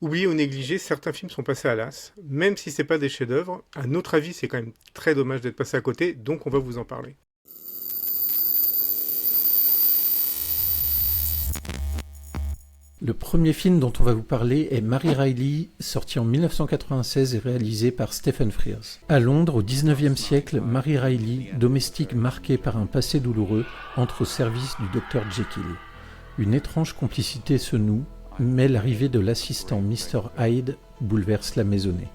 Oubliés ou négligés, certains films sont passés à l'as, même si c'est pas des chefs-d'œuvre. À notre avis, c'est quand même très dommage d'être passé à côté, donc on va vous en parler. Le premier film dont on va vous parler est Mary Reilly, sorti en 1996 et réalisé par Stephen Frears. À Londres, au XIXe siècle, Mary Reilly, domestique marquée par un passé douloureux, entre au service du docteur Jekyll. Une étrange complicité se noue, mais l'arrivée de l'assistant Mr. Hyde bouleverse la maisonnée.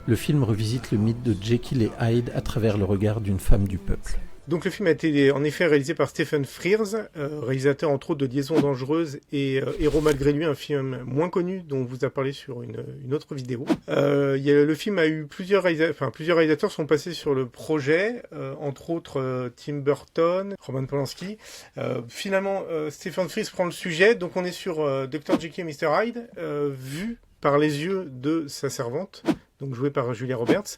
Le film revisite le mythe de Jekyll et Hyde à travers le regard d'une femme du peuple. Donc le film a été en effet réalisé par Stephen Frears, réalisateur entre autres de Liaisons dangereuses et Héros malgré lui, un film moins connu dont on vous a parlé sur une autre vidéo. Le film a eu plusieurs réalisateurs sont passés sur le projet, entre autres Tim Burton, Roman Polanski. Finalement, Stephen Frears prend le sujet, donc on est sur Dr. Jekyll et Mr. Hyde, vu par les yeux de sa servante, donc jouée par Julia Roberts.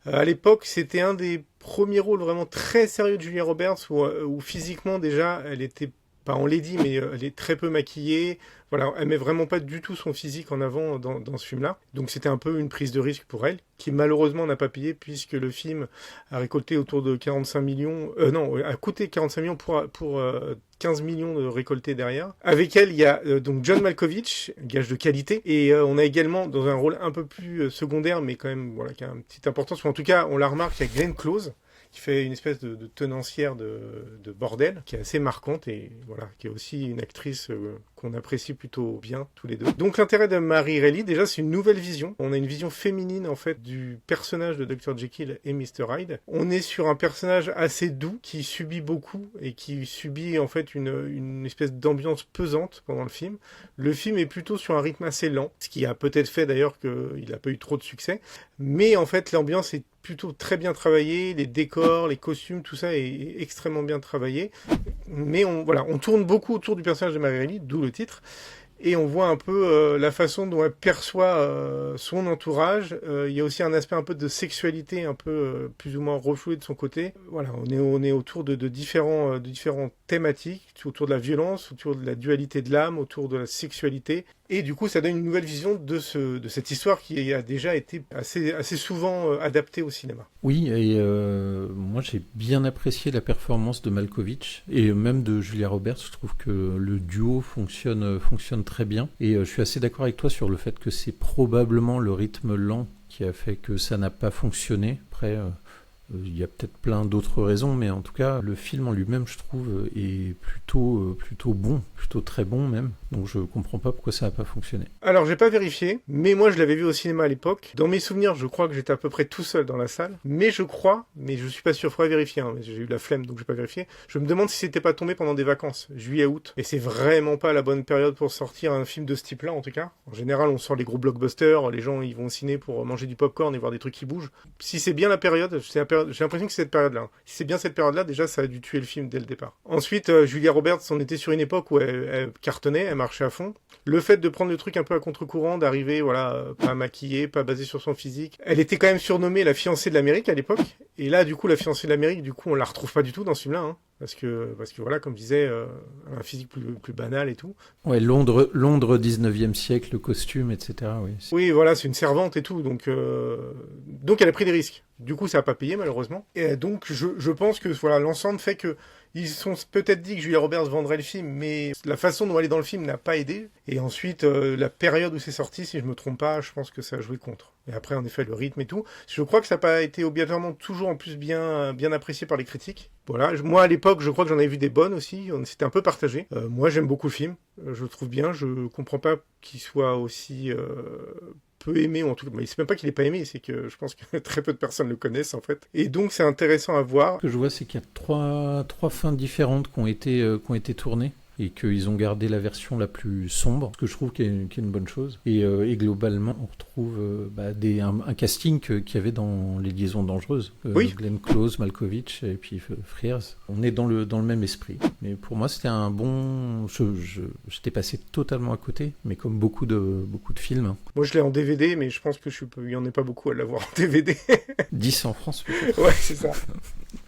À l'époque, c'était un des premiers rôles vraiment très sérieux de Julia Roberts, où physiquement déjà, elle était pas en lady, mais elle est très peu maquillée. Voilà, elle met vraiment pas du tout son physique en avant dans ce film-là. Donc c'était un peu une prise de risque pour elle, qui malheureusement n'a pas payé, puisque le film a récolté autour de 45 millions... a coûté 45 millions pour 15 millions de récoltés derrière. Avec elle, il y a donc John Malkovich, gage de qualité, et on a également, dans un rôle un peu plus secondaire, mais quand même, voilà, qui a une petite importance, ou en tout cas, on la remarque, il y a Glenn Close, qui fait une espèce de tenancière de bordel, qui est assez marquante, et voilà, qui est aussi une actrice qu'on apprécie plutôt bien, tous les deux. Donc l'intérêt de Mary Reilly, déjà, c'est une nouvelle vision. On a une vision féminine, en fait, du personnage de Dr. Jekyll et Mr. Hyde. On est sur un personnage assez doux, qui subit beaucoup, et qui subit, en fait, une espèce d'ambiance pesante pendant le film. Le film est plutôt sur un rythme assez lent, ce qui a peut-être fait, d'ailleurs, qu'il n'a pas eu trop de succès. Mais, en fait, l'ambiance est plutôt très bien travaillé, les décors, les costumes, tout ça est extrêmement bien travaillé. Mais on tourne beaucoup autour du personnage de Mary Reilly, d'où le titre. Et on voit un peu la façon dont elle perçoit son entourage. Il y a aussi un aspect un peu de sexualité, un peu plus ou moins refloué de son côté. Voilà, on est autour de différentes thématiques, autour de la violence, autour de la dualité de l'âme, autour de la sexualité. Et du coup, ça donne une nouvelle vision de cette histoire qui a déjà été assez souvent adaptée au cinéma. Oui, et moi j'ai bien apprécié la performance de Malkovich et même de Julia Roberts. Je trouve que le duo fonctionne très bien. Et je suis assez d'accord avec toi sur le fait que c'est probablement le rythme lent qui a fait que ça n'a pas fonctionné. Après, il y a peut-être plein d'autres raisons, mais en tout cas, le film en lui-même, je trouve, est plutôt bon, plutôt très bon même. Donc je comprends pas pourquoi ça n'a pas fonctionné. Alors, j'ai pas vérifié, mais moi, je l'avais vu au cinéma à l'époque. Dans mes souvenirs, je crois que j'étais à peu près tout seul dans la salle. Mais je suis pas sûr, faudrait vérifier, hein, j'ai eu la flemme, donc j'ai pas vérifié. Je me demande si c'était pas tombé pendant des vacances, juillet-août. Et c'est vraiment pas la bonne période pour sortir un film de ce type-là, en tout cas. En général, on sort les gros blockbusters, les gens, ils vont au ciné pour manger du popcorn et voir des trucs qui bougent. Si c'est bien la période, j'ai l'impression que c'est cette période-là. Si c'est bien cette période-là, déjà, ça a dû tuer le film dès le départ. Ensuite, Julia Roberts, on était sur une époque où elle cartonnait, elle marchait à fond. Le fait de prendre le truc un peu à contre-courant, d'arriver, voilà, pas maquillée, pas basée sur son physique. Elle était quand même surnommée la fiancée de l'Amérique à l'époque. Et là, du coup, la fiancée de l'Amérique, du coup, on la retrouve pas du tout dans ce film-là, hein. Parce que voilà, comme je disais, un physique plus banal et tout. Ouais, Londres 19e siècle, le costume, etc. Oui, oui, voilà, c'est une servante et tout, donc elle a pris des risques. Du coup, ça n'a pas payé malheureusement. Et donc, je pense que voilà, l'ensemble fait que ils sont peut-être dit que Julia Roberts vendrait le film, mais la façon dont elle est dans le film n'a pas aidé. Et ensuite, la période où c'est sorti, si je me trompe pas, je pense que ça a joué contre. Et après, en effet, le rythme et tout. Je crois que ça n'a pas été obligatoirement toujours en plus bien apprécié par les critiques. Voilà, moi à l'époque, je crois que j'en avais vu des bonnes aussi. C'était un peu partagé. Moi, j'aime beaucoup le film. Je le trouve bien. Je comprends pas qu'il soit aussi peu aimé, ou en tout cas, mais c'est même pas qu'il est pas aimé, c'est que je pense que très peu de personnes le connaissent en fait. Et donc c'est intéressant à voir. Ce que je vois, c'est qu'il y a trois fins différentes qui ont été tournées et qu'ils ont gardé la version la plus sombre, ce que je trouve qui est une bonne chose. Et globalement, on retrouve un casting qu'il y avait dans Les Liaisons dangereuses. Oui. Glenn Close, Malkovich et puis Frears. On est dans le même esprit. Mais pour moi, c'était un bon... J'étais passé totalement à côté, mais comme beaucoup de films. Moi, je l'ai en DVD, mais je pense que il y en a pas beaucoup à l'avoir en DVD. 10 en France, peut-être. Ouais, c'est ça.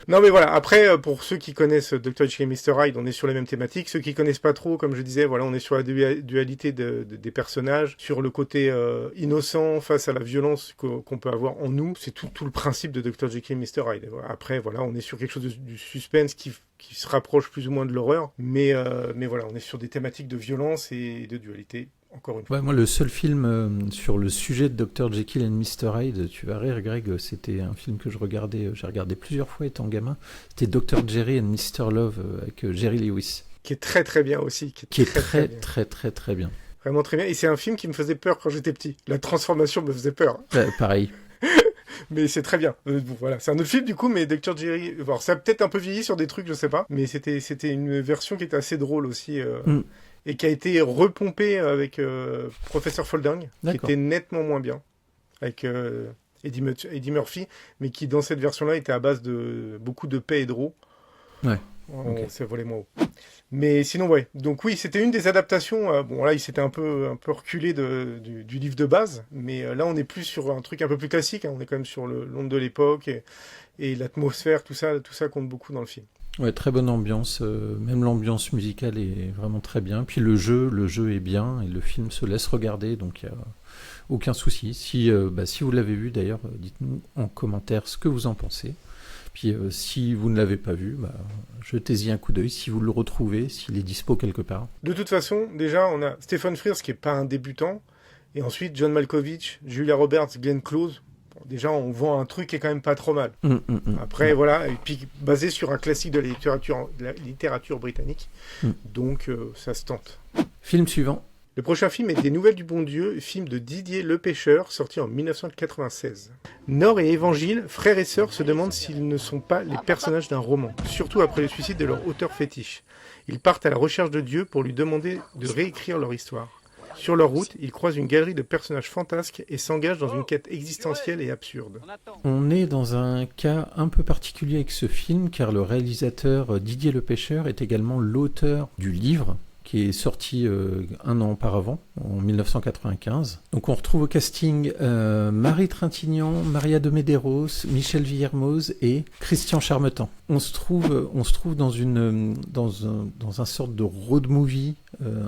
Non mais voilà, après pour ceux qui connaissent Dr. Jekyll et Mr. Hyde, on est sur les mêmes thématiques. Ceux qui connaissent pas trop, comme je disais, voilà, on est sur la dualité des personnages, sur le côté innocent face à la violence qu'on peut avoir en nous. C'est tout le principe de Dr. Jekyll et Mr. Hyde. Après voilà, on est sur quelque chose du suspense qui se rapproche plus ou moins de l'horreur, mais voilà, on est sur des thématiques de violence et de dualité. Encore une fois. Ouais, moi, le seul film sur le sujet de Dr. Jekyll et Mr. Hyde, tu vas rire, Greg, c'était un film que j'ai regardé plusieurs fois étant gamin. C'était Dr. Jerry and Mr. Love avec Jerry Lewis. Qui est très très bien aussi. Qui est très bien. Vraiment très bien. Et c'est un film qui me faisait peur quand j'étais petit. La transformation me faisait peur. Pareil. Mais c'est très bien. Bon, voilà, c'est un autre film du coup, mais Dr. Jerry. Alors, ça a peut-être un peu vieilli sur des trucs, je sais pas. Mais c'était une version qui était assez drôle aussi. Et qui a été repompé avec Professeur Folding, qui était nettement moins bien, avec Eddie Murphy, mais qui dans cette version-là était à base de beaucoup de paix et de roux. Ouais. C'est volé moins haut. Mais sinon, ouais. Donc oui, c'était une des adaptations. Bon, là, il s'était un peu reculé du livre de base, mais là, on est plus sur un truc un peu plus classique. Hein. On est quand même sur l'onde de l'époque et l'atmosphère, tout ça compte beaucoup dans le film. Ouais, très bonne ambiance, même l'ambiance musicale est vraiment très bien. Puis le jeu est bien et le film se laisse regarder, donc il n'y a aucun souci. Si vous l'avez vu d'ailleurs, dites-nous en commentaire ce que vous en pensez. Puis si vous ne l'avez pas vu, jetez-y un coup d'œil si vous le retrouvez, s'il est dispo quelque part. De toute façon, déjà, on a Stephen Frears qui n'est pas un débutant, et ensuite John Malkovich, Julia Roberts, Glenn Close. Déjà, on vend un truc qui est quand même pas trop mal. Après, voilà, et puis basé sur un classique de la littérature britannique. Donc, ça se tente. Film suivant. Le prochain film est Des Nouvelles du Bon Dieu, film de Didier Le Pêcheur, sorti en 1996. Nord et Évangile, frères et sœurs, se demandent s'ils ne sont pas les personnages d'un roman, surtout après le suicide de leur auteur fétiche. Ils partent à la recherche de Dieu pour lui demander de réécrire leur histoire. Sur leur route, ils croisent une galerie de personnages fantasques et s'engagent dans une quête existentielle et absurde. On est dans un cas un peu particulier avec ce film, car le réalisateur Didier Le Pêcheur est également l'auteur du livre, qui est sorti un an auparavant, en 1995. Donc on retrouve au casting Marie Trintignant, Maria de Medeiros, Michel Villermoz et Christian Charmetan. On se trouve dans un sorte de road movie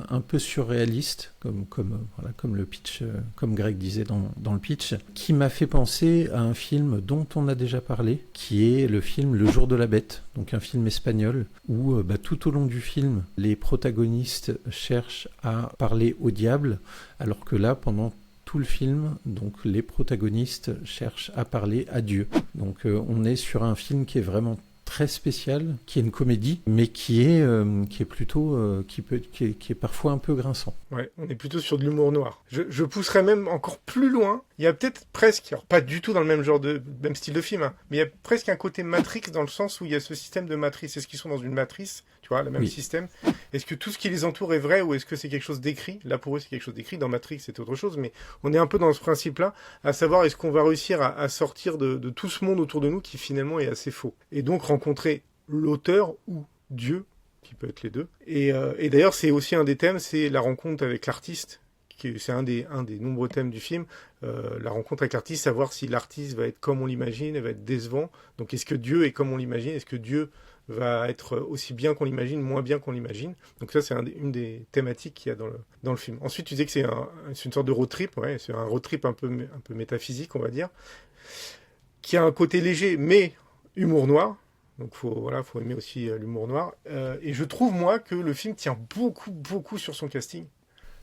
un peu surréaliste, comme le pitch, comme Greg disait dans le pitch, qui m'a fait penser à un film dont on a déjà parlé, qui est le film Le Jour de la Bête, donc un film espagnol, où tout au long du film, les protagonistes cherchent à parler au diable, alors que là, pendant tout le film, donc les protagonistes cherchent à parler à Dieu. Donc on est sur un film qui est vraiment très spécial, qui est une comédie, mais qui est parfois un peu grinçant. Ouais, on est plutôt sur de l'humour noir. Je pousserais même encore plus loin. Il y a peut-être presque, alors pas du tout dans le même style de film, hein, mais il y a presque un côté Matrix dans le sens où il y a ce système de matrice. Est-ce qu'ils sont dans une matrice, tu vois, le même système? Est-ce que tout ce qui les entoure est vrai ou est-ce que c'est quelque chose d'écrit? Là, pour eux, c'est quelque chose d'écrit. Dans Matrix, c'est autre chose, mais on est un peu dans ce principe-là, à savoir est-ce qu'on va réussir à sortir de tout ce monde autour de nous qui finalement est assez faux. Et donc rencontrer l'auteur ou Dieu, qui peut être les deux. Et d'ailleurs, c'est aussi un des thèmes, c'est la rencontre avec l'artiste. C'est un des nombreux thèmes du film, la rencontre avec l'artiste, savoir si l'artiste va être comme on l'imagine, va être décevant. Donc est-ce que Dieu est comme on l'imagine? Est-ce que Dieu va être aussi bien qu'on l'imagine, moins bien qu'on l'imagine? Donc ça, c'est une des thématiques qu'il y a dans le film. Ensuite, tu disais que c'est une sorte de road trip, ouais, c'est un road trip un peu métaphysique, on va dire, qui a un côté léger, mais humour noir. Donc faut aimer aussi l'humour noir. Et je trouve, moi, que le film tient beaucoup sur son casting.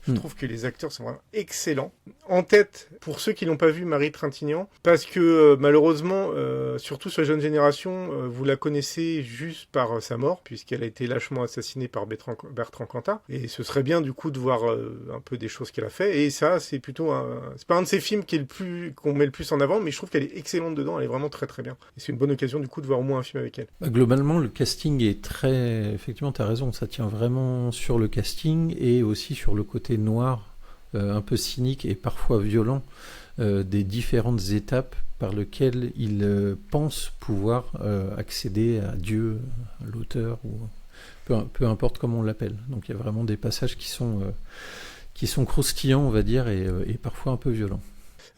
Je trouve que les acteurs sont vraiment excellents. En tête, pour ceux qui l'ont pas vu, Marie Trintignant, parce que malheureusement, surtout sur la jeune génération, vous la connaissez juste par sa mort, puisqu'elle a été lâchement assassinée par Bertrand Cantat. Et ce serait bien du coup de voir un peu des choses qu'elle a fait. Et ça, c'est plutôt c'est pas un de ces films qu'on met le plus en avant, mais je trouve qu'elle est excellente dedans. Elle est vraiment très très bien. Et c'est une bonne occasion du coup de voir au moins un film avec elle. Globalement, le casting est très... Effectivement, tu as raison, ça tient vraiment sur le casting et aussi sur le côté noir, un peu cynique et parfois violent des différentes étapes par lesquelles il pense pouvoir accéder à Dieu, à l'auteur, ou peu importe comment on l'appelle. Donc il y a vraiment des passages qui sont croustillants, on va dire, et parfois un peu violents.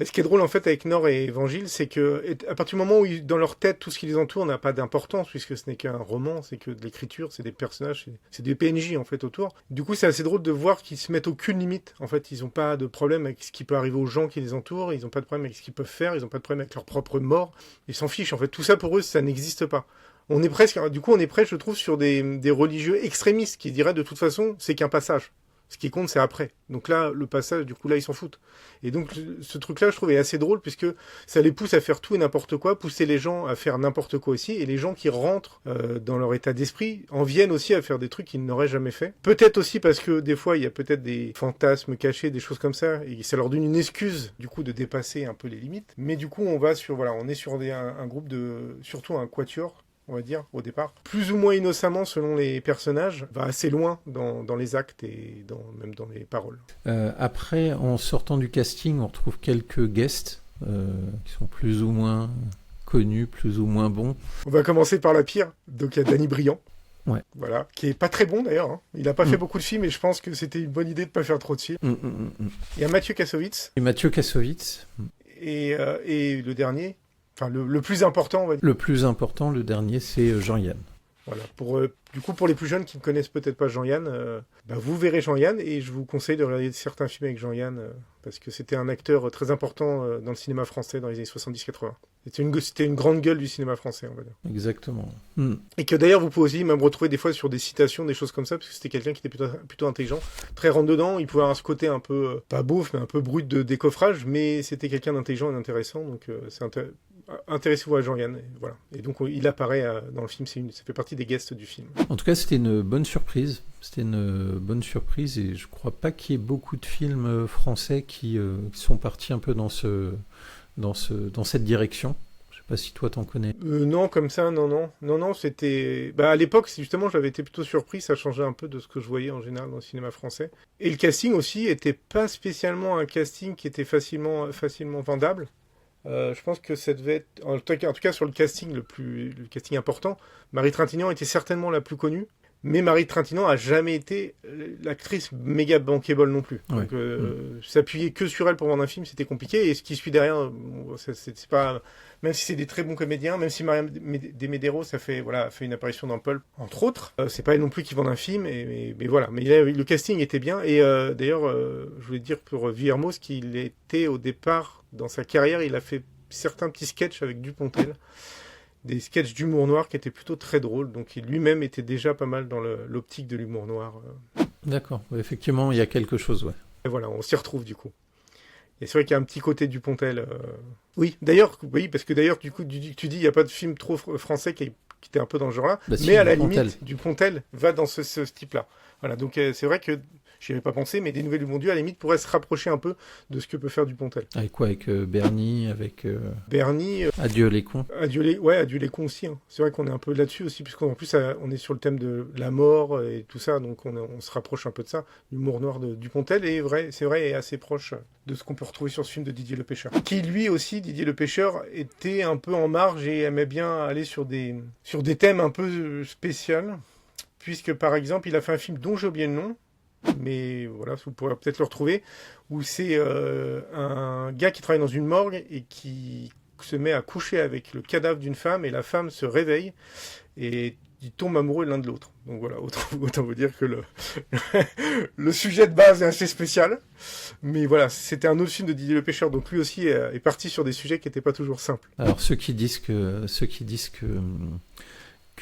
Et ce qui est drôle en fait avec Nord et Évangile, c'est que à partir du moment où dans leur tête tout ce qui les entoure n'a pas d'importance, puisque ce n'est qu'un roman, c'est que de l'écriture, c'est des personnages, c'est des PNJ en fait autour. Du coup, c'est assez drôle de voir qu'ils se mettent aucune limite. En fait, ils n'ont pas de problème avec ce qui peut arriver aux gens qui les entourent, ils n'ont pas de problème avec ce qu'ils peuvent faire, ils n'ont pas de problème avec leur propre mort. Ils s'en fichent. En fait, tout ça pour eux, ça n'existe pas. On est presque, je trouve, sur des religieux extrémistes qui diraient de toute façon, c'est qu'un passage. Ce qui compte, c'est après. Donc là, le passage, du coup, là, ils s'en foutent. Et donc, ce truc-là, je trouve, est assez drôle, puisque ça les pousse à faire tout et n'importe quoi, pousser les gens à faire n'importe quoi aussi, et les gens qui rentrent dans leur état d'esprit en viennent aussi à faire des trucs qu'ils n'auraient jamais fait. Peut-être aussi parce que, des fois, il y a peut-être des fantasmes cachés, des choses comme ça, et ça leur donne une excuse, du coup, de dépasser un peu les limites. Mais du coup, on est sur un groupe surtout un quatuor, on va dire, au départ. Plus ou moins innocemment, selon les personnages, va assez loin dans les actes et même dans les paroles. Après, en sortant du casting, on retrouve quelques guests qui sont plus ou moins connus, plus ou moins bons. On va commencer par la pire. Donc, il y a Danny Briand. Ouais. Voilà, qui est pas très bon d'ailleurs. Hein. Il n'a pas fait beaucoup de films et je pense que c'était une bonne idée de pas faire trop de films. Il y a Mathieu Kassovitz. Et Mathieu Kassovitz. Et le dernier... Enfin, le plus important, on va dire. Le plus important, le dernier, c'est Jean-Yann. Voilà. Du coup, pour les plus jeunes qui ne connaissent peut-être pas Jean-Yann, vous verrez Jean-Yann et je vous conseille de regarder certains films avec Jean-Yann parce que c'était un acteur très important dans le cinéma français dans les années 70-80. C'était une grande gueule du cinéma français, on va dire. Exactement. Et que d'ailleurs, vous pouvez aussi même retrouver des fois sur des citations, des choses comme ça, parce que c'était quelqu'un qui était plutôt intelligent, très rentre-dedans. Il pouvait avoir ce côté un peu, pas beauf, mais un peu brut de décoffrage, mais c'était quelqu'un d'intelligent et d'intéressant, donc intéressez-vous à Jean-Yann. Voilà. Et donc, il apparaît dans le film, ça fait partie des guests du film. En tout cas, c'était une bonne surprise. C'était une bonne surprise et je crois pas qu'il y ait beaucoup de films français qui sont partis un peu dans cette direction. Je sais pas si toi t'en connais. Non, comme ça, non, c'était... à l'époque, justement, j'avais été plutôt surpris, ça changeait un peu de ce que je voyais en général dans le cinéma français. Et le casting aussi était pas spécialement un casting qui était facilement vendable. Je pense que ça devait être, en tout cas sur le casting le casting important, Marie Trintignant était certainement la plus connue. Mais Marie Trintignant a jamais été l'actrice méga bankable non plus. Ouais. Donc s'appuyer que sur elle pour vendre un film, c'était compliqué. Et ce qui suit derrière, c'est pas, même si c'est des très bons comédiens, même si Mariam de Medeiros a fait une apparition dans Pulp, entre autres, c'est pas elle non plus qui vend un film. Mais voilà. Mais le casting était bien. Et d'ailleurs, je voulais dire pour Villermoz qu'il était au départ dans sa carrière, il a fait certains petits sketchs avec Dupontel. Des sketchs d'humour noir qui étaient plutôt très drôles, donc il lui-même était déjà pas mal dans l'optique de l'humour noir. D'accord, effectivement, il y a quelque chose, ouais. Et voilà, on s'y retrouve du coup. Et c'est vrai qu'il y a un petit côté Dupontel. Oui, parce que d'ailleurs, du coup, tu dis, il n'y a pas de film trop français qui était un peu dans ce genre-là, mais à la limite, Dupontel va dans ce type-là. Voilà, donc c'est vrai que j'y avais pas pensé, mais Des Nouvelles du Bon Dieu, à la limite, pourrait se rapprocher un peu de ce que peut faire Dupontel. Avec quoi? Avec Bernie, avec... Bernie... Adieu les cons. Adieu les cons aussi. Hein. C'est vrai qu'on est un peu là-dessus aussi, puisqu'en plus, on est sur le thème de la mort et tout ça, donc on se rapproche un peu de ça. L'humour noir de Dupontel est assez proche de ce qu'on peut retrouver sur ce film de Didier Le Pêcheur. Qui, lui aussi, Didier Le Pêcheur, était un peu en marge et aimait bien aller sur des thèmes un peu spéciaux, puisque, par exemple, il a fait un film dont j'ai oublié le nom, mais voilà, vous pourrez peut-être le retrouver, où c'est un gars qui travaille dans une morgue et qui se met à coucher avec le cadavre d'une femme et la femme se réveille et ils tombent amoureux l'un de l'autre. Donc voilà, autant vous dire que le sujet de base est assez spécial, mais voilà, c'était un autre film de Didier Le Pêcheur, donc lui aussi est parti sur des sujets qui n'étaient pas toujours simples. Alors ceux qui disent que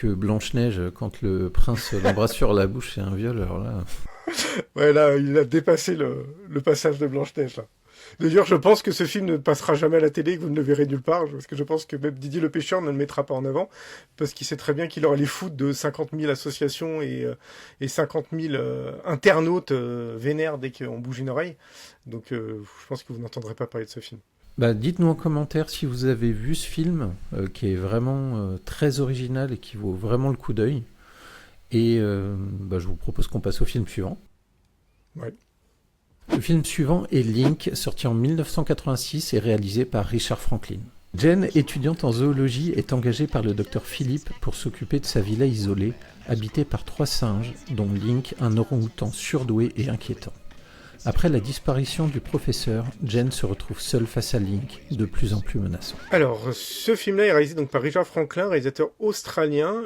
Blanche-Neige, quand le prince l'embrasse sur la bouche, c'est un viol, alors là... Ouais, là, il a dépassé le passage de Blanche-Neige, là. D'ailleurs, je pense que ce film ne passera jamais à la télé, que vous ne le verrez nulle part, parce que je pense que même Didier Le Pêcheur ne le mettra pas en avant, parce qu'il sait très bien qu'il aura les foudres de 50 000 associations et 50 000 internautes vénères dès qu'on bouge une oreille. Donc, je pense que vous n'entendrez pas parler de ce film. Dites-nous en commentaire si vous avez vu ce film, qui est vraiment très original et qui vaut vraiment le coup d'œil. Et je vous propose qu'on passe au film suivant. Ouais. Le film suivant est Link, sorti en 1986 et réalisé par Richard Franklin. Jen, étudiante en zoologie, est engagée par le docteur Philippe pour s'occuper de sa villa isolée, habitée par 3 singes, dont Link, un orang-outan surdoué et inquiétant. Après la disparition du professeur, Jen se retrouve seule face à Link, de plus en plus menaçant. Alors, ce film-là est réalisé donc par Richard Franklin, réalisateur australien,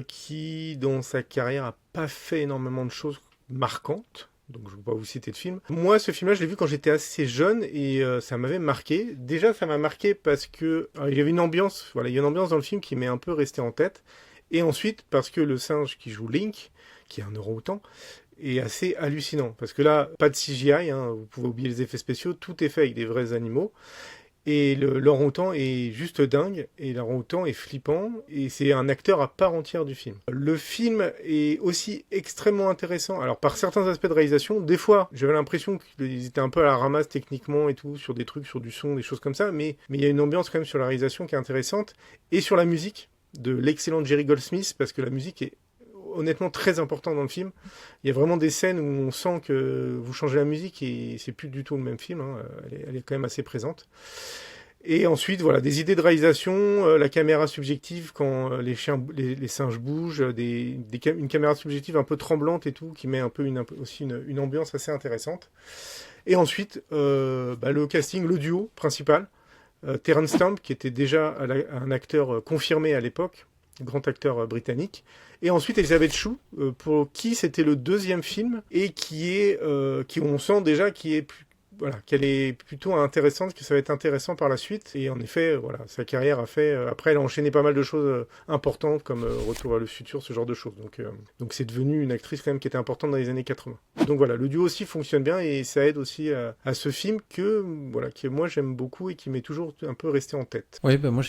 qui, dans sa carrière, a pas fait énormément de choses marquantes. Donc je ne vais pas vous citer de film. Moi, ce film-là, je l'ai vu quand j'étais assez jeune et ça m'avait marqué. Déjà, ça m'a marqué parce que il y avait une ambiance, il y a une ambiance dans le film qui m'est un peu restée en tête. Et ensuite, parce que le singe qui joue Link, qui est un orang-outan, est assez hallucinant. Parce que là, pas de CGI, vous pouvez oublier les effets spéciaux, tout est fait avec des vrais animaux. Et l'orang-outan est juste dingue, et l'orang-outan est flippant, et c'est un acteur à part entière du film. Le film est aussi extrêmement intéressant, alors par certains aspects de réalisation, des fois j'avais l'impression qu'ils étaient un peu à la ramasse techniquement et tout, sur des trucs, sur du son, des choses comme ça, mais il y a une ambiance quand même sur la réalisation qui est intéressante, et sur la musique de l'excellent Jerry Goldsmith, parce que la musique est honnêtement très important dans le film. Il y a vraiment des scènes où on sent que vous changez la musique et c'est plus du tout le même film, elle est quand même assez présente. Et ensuite, voilà, des idées de réalisation, la caméra subjective quand les singes bougent, une caméra subjective un peu tremblante et tout, qui met un peu aussi une ambiance assez intéressante. Et ensuite, le casting, le duo principal, Terence Stamp, qui était déjà un acteur confirmé à l'époque, grand acteur britannique, et ensuite Elizabeth Shue, pour qui c'était le deuxième film, et qui on sent déjà qu'elle est plutôt intéressante, que ça va être intéressant par la suite. Et en effet, sa carrière a fait... après, elle a enchaîné pas mal de choses importantes, comme Retour vers le futur, ce genre de choses. Donc c'est devenu une actrice quand même qui était importante dans les années 80. Donc voilà, le duo aussi fonctionne bien, et ça aide aussi à ce film que moi j'aime beaucoup, et qui m'est toujours un peu resté en tête. Oui, moi je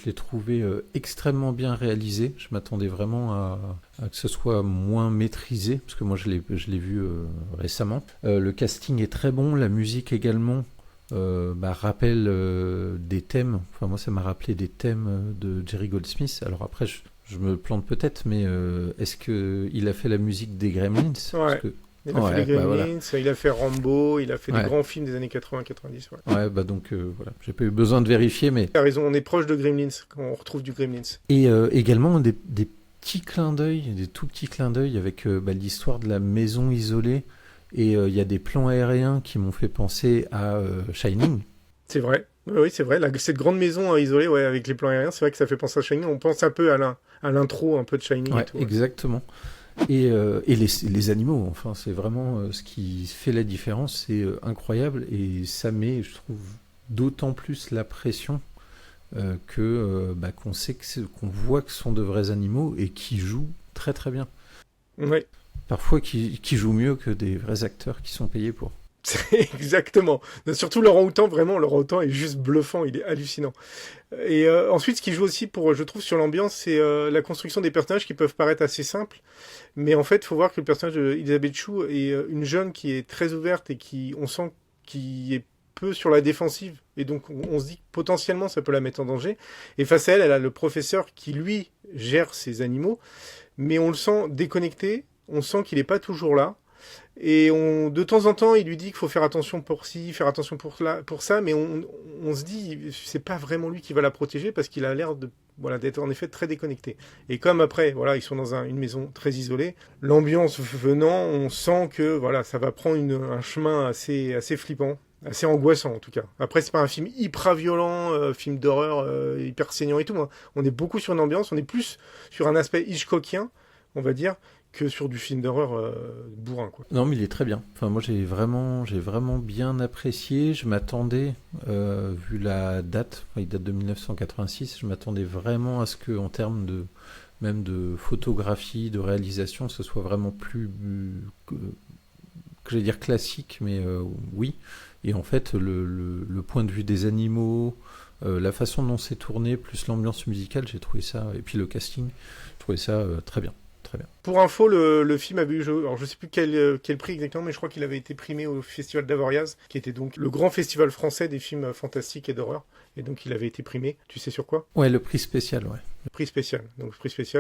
l'ai trouvé extrêmement bien réalisé. Je m'attendais vraiment à que ce soit moins maîtrisé, parce que moi je l'ai vu récemment. Le casting est très bon, la musique également rappelle des thèmes. Enfin, moi ça m'a rappelé des thèmes de Jerry Goldsmith. Alors après, je me plante peut-être, mais est-ce qu'il a fait la musique des Gremlins? Ouais. Il a fait les Gremlins, il a fait Rambo, il a fait des grands films des années 80-90. Donc j'ai pas eu besoin de vérifier, mais... Tu as raison, on est proche de Gremlins, quand on retrouve du Gremlins. Et également des petits clins d'œil, des tout petits clins d'œil avec l'histoire de la maison isolée, et il y a des plans aériens qui m'ont fait penser à Shining. C'est vrai, oui c'est vrai, cette grande maison isolée avec les plans aériens, c'est vrai que ça fait penser à Shining, on pense un peu à l'intro un peu de Shining et tout. Exactement. Et les animaux, enfin c'est vraiment ce qui fait la différence, c'est incroyable, et ça met, je trouve, d'autant plus la pression qu'on sait qu'on voit que ce sont de vrais animaux et qui jouent très très bien. Oui. Parfois qui jouent mieux que des vrais acteurs qui sont payés pour. Exactement. Surtout l'orang-outan, vraiment, l'orang-outan est juste bluffant, il est hallucinant. Et ensuite, ce qui joue aussi, je trouve, sur l'ambiance, c'est la construction des personnages qui peuvent paraître assez simples. Mais en fait, il faut voir que le personnage d'Elizabeth Shue est une jeune qui est très ouverte et on sent qu'il est peu sur la défensive. Et donc, on se dit que potentiellement, ça peut la mettre en danger. Et face à elle, elle a le professeur qui, lui, gère ses animaux. Mais on le sent déconnecté. On sent qu'il n'est pas toujours là. Et de temps en temps, il lui dit qu'il faut faire attention pour ci, faire attention pour ça, mais on se dit, c'est pas vraiment lui qui va la protéger, parce qu'il a l'air d'être en effet très déconnecté. Et comme après, ils sont dans une maison très isolée, l'ambiance venant, on sent que ça va prendre un chemin assez flippant, assez angoissant en tout cas. Après, c'est pas un film hyper violent, film d'horreur hyper saignant et tout. On est beaucoup sur une ambiance, on est plus sur un aspect Hitchcockien, on va dire, que sur du film d'horreur bourrin, quoi. Non, mais il est très bien. Enfin, moi, j'ai vraiment bien apprécié. Je m'attendais, vu la date, il date de 1986, je m'attendais vraiment à ce que, en termes même de photographie, de réalisation, ce soit vraiment plus, que j'allais dire classique, mais oui. Et en fait, le point de vue des animaux, la façon dont c'est tourné, plus l'ambiance musicale, j'ai trouvé ça, et puis le casting, j'ai trouvé ça très bien. Très bien. Pour info, le film avait eu, alors je sais plus quel prix exactement, mais je crois qu'il avait été primé au Festival d'Avoriaz, qui était donc le grand festival français des films fantastiques et d'horreur. Et donc il avait été primé. Tu sais sur quoi ? Ouais, le prix spécial, ouais. Le prix spécial.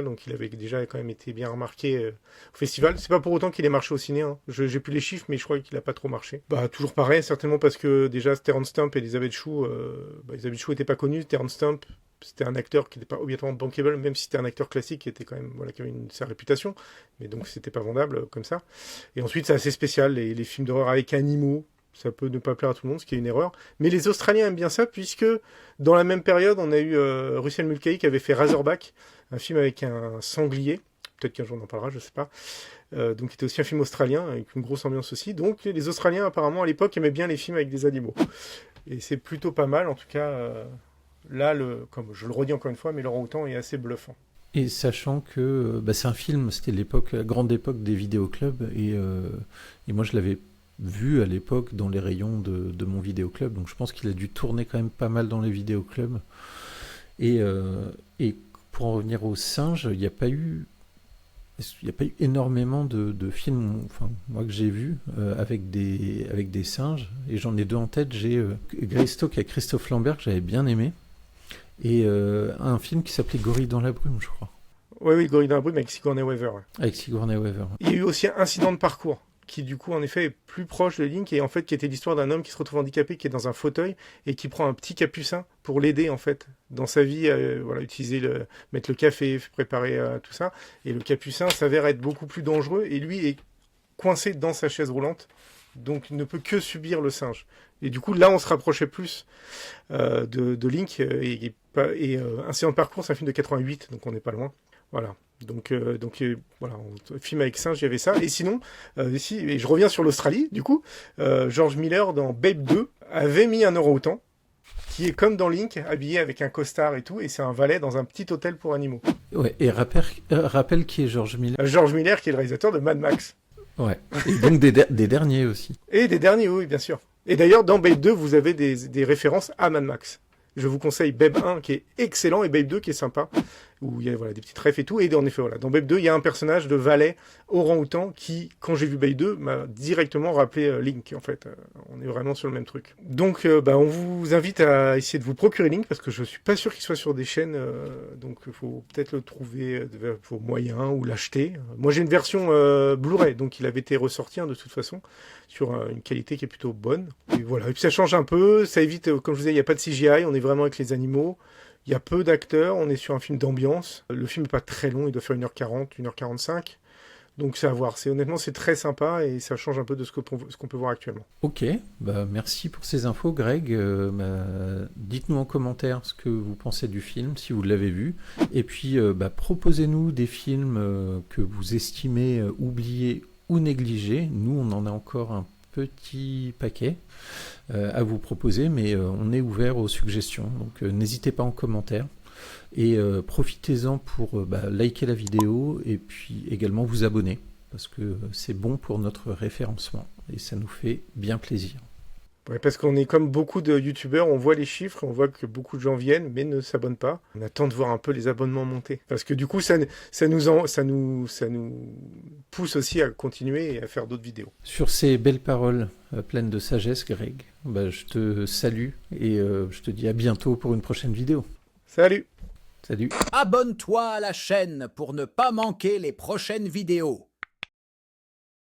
Donc il avait déjà quand même été bien remarqué au festival. C'est pas pour autant qu'il ait marché au ciné. J'ai plus les chiffres, mais je crois qu'il a pas trop marché. Toujours pareil, certainement parce que déjà Terence Stamp et Elizabeth Shue, Elizabeth Shue était pas connue. Terence Stamp, c'était un acteur qui n'était pas obligatoirement bankable, même si c'était un acteur classique qui était quand même, voilà, qui avait sa réputation, mais donc c'était pas vendable comme ça. Et ensuite, c'est assez spécial, les films d'horreur avec animaux, ça peut ne pas plaire à tout le monde, ce qui est une erreur. Mais les Australiens aiment bien ça, puisque dans la même période, on a eu Russell Mulcahy qui avait fait Razorback, un film avec un sanglier. Peut-être qu'un jour on en parlera, je sais pas. Donc c'était aussi un film australien, avec une grosse ambiance aussi. Donc les Australiens, apparemment, à l'époque, aimaient bien les films avec des animaux. Et c'est plutôt pas mal, en tout cas. Là, comme je le redis encore une fois, mais l'orang-outan est assez bluffant. Et sachant que c'est un film, c'était la grande époque des vidéoclubs, et moi je l'avais vu à l'époque dans les rayons de mon vidéoclub, donc je pense qu'il a dû tourner quand même pas mal dans les vidéoclubs. Et pour en revenir aux singes, il n'y a pas eu énormément de films, enfin moi que j'ai vu avec des singes, et j'en ai deux en tête. J'ai Greystoke avec Christophe Lambert que j'avais bien aimé, et un film qui s'appelait Gorille dans la brume, je crois. Oui, Gorille dans la brume avec Sigourney Weaver. Ouais. Avec Sigourney Weaver. Il y a eu aussi un incident de parcours qui du coup en effet est plus proche de Link, et en fait qui était l'histoire d'un homme qui se retrouve handicapé, qui est dans un fauteuil et qui prend un petit capucin pour l'aider en fait dans sa vie, mettre le café, préparer tout ça, et le capucin s'avère être beaucoup plus dangereux et lui est coincé dans sa chaise roulante, donc il ne peut que subir le singe. Et du coup là on se rapprochait plus de Link, et Incident de parcours, c'est un film de 88, donc on n'est pas loin. Voilà. Donc voilà, film avec singe, il y avait ça. Et sinon, et je reviens sur l'Australie, du coup, George Miller dans Babe 2 avait mis un orang-outan qui est comme dans Link, habillé avec un costard et tout, et c'est un valet dans un petit hôtel pour animaux. Ouais, et rappelle qui est George Miller. George Miller, qui est le réalisateur de Mad Max. Ouais, et donc des derniers aussi. Et des derniers, oui, bien sûr. Et d'ailleurs, dans Babe 2, vous avez des références à Mad Max. Je vous conseille Babe 1 qui est excellent et Babe 2 qui est sympa, où il y a des petites refs et tout. Et en effet, dans Babe 2, il y a un personnage de valet orang-outan qui, quand j'ai vu Babe 2, m'a directement rappelé Link. En fait, on est vraiment sur le même truc. Donc, on vous invite à essayer de vous procurer Link, parce que je suis pas sûr qu'il soit sur des chaînes, donc il faut peut-être le trouver vos moyens ou l'acheter. Moi, j'ai une version Blu-ray, donc il avait été ressorti de toute façon sur une qualité qui est plutôt bonne. Et voilà. Et puis ça change un peu, ça évite, comme je vous disais, il n'y a pas de CGI, on est vraiment avec les animaux. Il y a peu d'acteurs, on est sur un film d'ambiance. Le film n'est pas très long, il doit faire 1h40, 1h45. Donc c'est à voir. Honnêtement, c'est très sympa et ça change un peu de ce qu'on peut voir actuellement. Ok, merci pour ces infos, Greg. Dites-nous en commentaire ce que vous pensez du film, si vous l'avez vu. Et puis, proposez-nous des films que vous estimez oubliés ou négligés. Nous, on en a encore un petit paquet à vous proposer, mais on est ouvert aux suggestions. Donc, n'hésitez pas en commentaire. Et profitez-en pour liker la vidéo et puis également vous abonner, parce que c'est bon pour notre référencement et ça nous fait bien plaisir. Ouais, parce qu'on est comme beaucoup de youtubeurs, on voit les chiffres, on voit que beaucoup de gens viennent mais ne s'abonnent pas. On attend de voir un peu les abonnements monter, parce que du coup ça nous pousse aussi à continuer et à faire d'autres vidéos. Sur ces belles paroles pleines de sagesse, Greg, je te salue et je te dis à bientôt pour une prochaine vidéo. Salut! Salut. Abonne-toi à la chaîne pour ne pas manquer les prochaines vidéos.